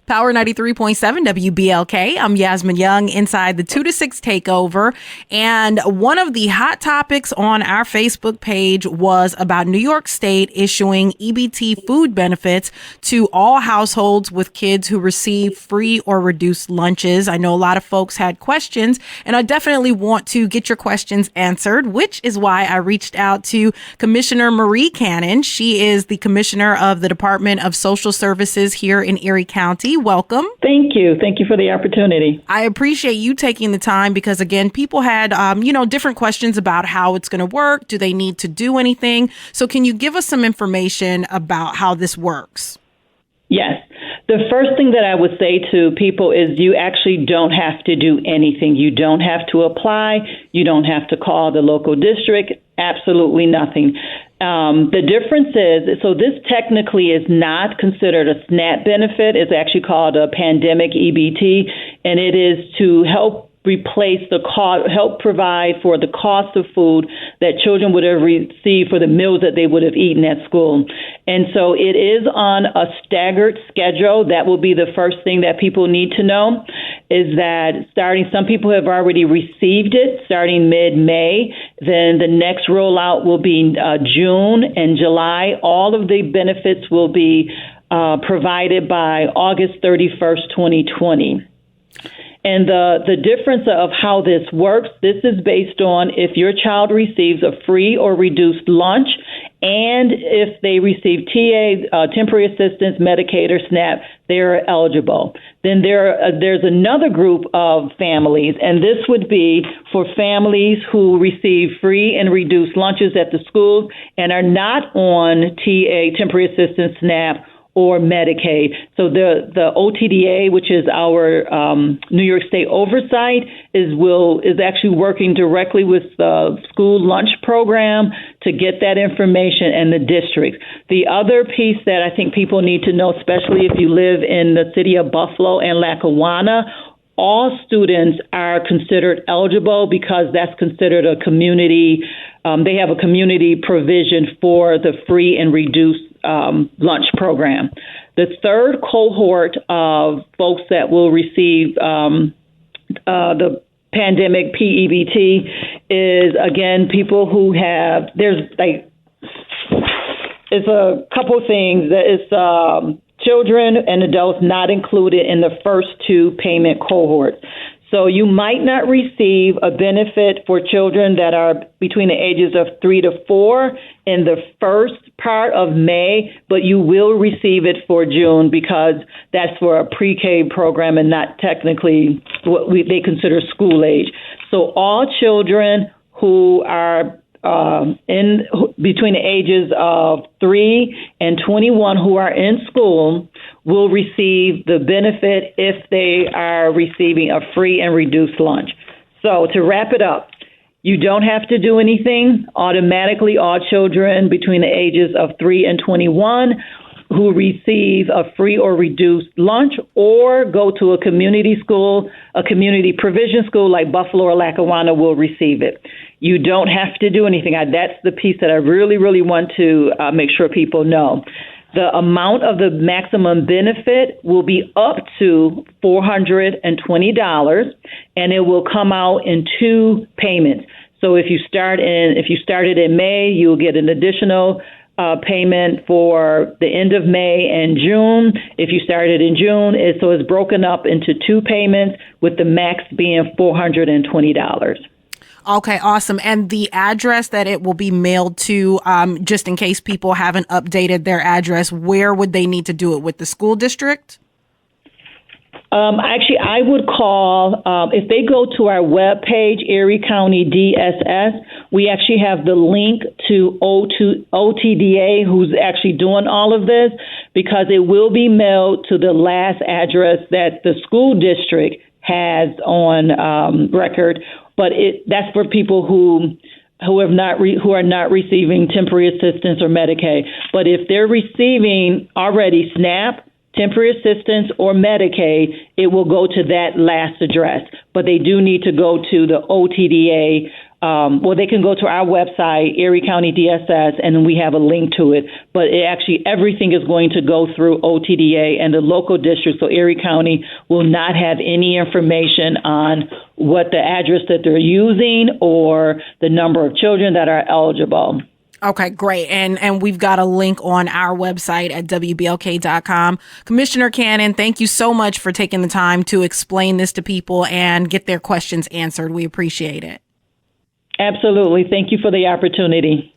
Power 93.7 WBLK. I'm Yasmin Young inside the 2 to 6 takeover. And one of the hot topics on our Facebook page was about New York State issuing EBT food benefits to all households with kids who receive free or reduced lunches. I know a lot of folks had questions, and I definitely want to get your questions answered, which is why I reached out to Commissioner Marie Cannon. She is the Commissioner of the Department of Social Services here in Erie County. Welcome. Thank you. Thank you for the opportunity. I appreciate you taking the time because, again, people had, different questions about how it's going to work. Do they need to do anything? So can you give us some information about how this works? Yes. The first thing that I would say to people is you actually don't have to do anything. You don't have to apply. You don't have to call the local district. Absolutely nothing. The difference is, so this technically is not considered a SNAP benefit. It's actually called a pandemic-EBT, and it is to help replace the cost, help provide for the cost of food that children would have received for the meals that they would have eaten at school. And so it is on a staggered schedule. That will be the first thing that people need to know, is that some people have already received it starting mid-May. Then the next rollout will be June and July. All of the benefits will be provided by August 31st, 2020. And the difference of how this works, this is based on if your child receives a free or reduced lunch and if they receive TA, temporary assistance, Medicaid, or SNAP, they're eligible. Then there's another group of families, and this would be for families who receive free and reduced lunches at the schools and are not on TA, temporary assistance, SNAP, or Medicaid. So the OTDA, which is our New York State oversight, is actually working directly with the school lunch program to get that information and the districts. The other piece that I think people need to know, especially if you live in the city of Buffalo and Lackawanna, all students are considered eligible because that's considered a community. They have a community provision for the free and reduced lunch program. The third cohort of folks that will receive the pandemic PEBT is, again, people who have, it's a couple things. It's children and adults not included in the first two payment cohorts. So you might not receive a benefit for children that are between the ages of 3 to 4 in the first part of May, but you will receive it for June because that's for a pre-K program and not technically what they consider school age. So all children who are between the ages of 3 and 21 who are in school will receive the benefit if they are receiving a free and reduced lunch. So to wrap it up, you don't have to do anything. Automatically, all children between the ages of 3 and 21 who receive a free or reduced lunch or go to a community school, a community provision school like Buffalo or Lackawanna will receive it. You don't have to do anything. That's the piece that I really, really want to make sure people know. The amount of the maximum benefit will be up to $420, and it will come out in 2 payments. So if you started in May, you'll get an additional payment for the end of May and June. If you started in June, so it's broken up into 2 payments with the max being $420. Okay, awesome. And the address that it will be mailed to, just in case people haven't updated their address, where would they need to do it? With the school district? Actually, I would call, if they go to our webpage, Erie County DSS, we actually have the link to OTDA, who's actually doing all of this, because it will be mailed to the last address that the school district has on record. But that's for people who are not receiving temporary assistance or Medicaid. But if they're receiving already SNAP, temporary assistance, or Medicaid, it will go to that last address. But they do need to go to the OTDA they can go to our website, Erie County DSS, and then we have a link to it. But everything is going to go through OTDA and the local district. So Erie County will not have any information on what the address that they're using or the number of children that are eligible. Okay, great. And we've got a link on our website at WBLK.com. Commissioner Cannon, thank you so much for taking the time to explain this to people and get their questions answered. We appreciate it. Absolutely. Thank you for the opportunity.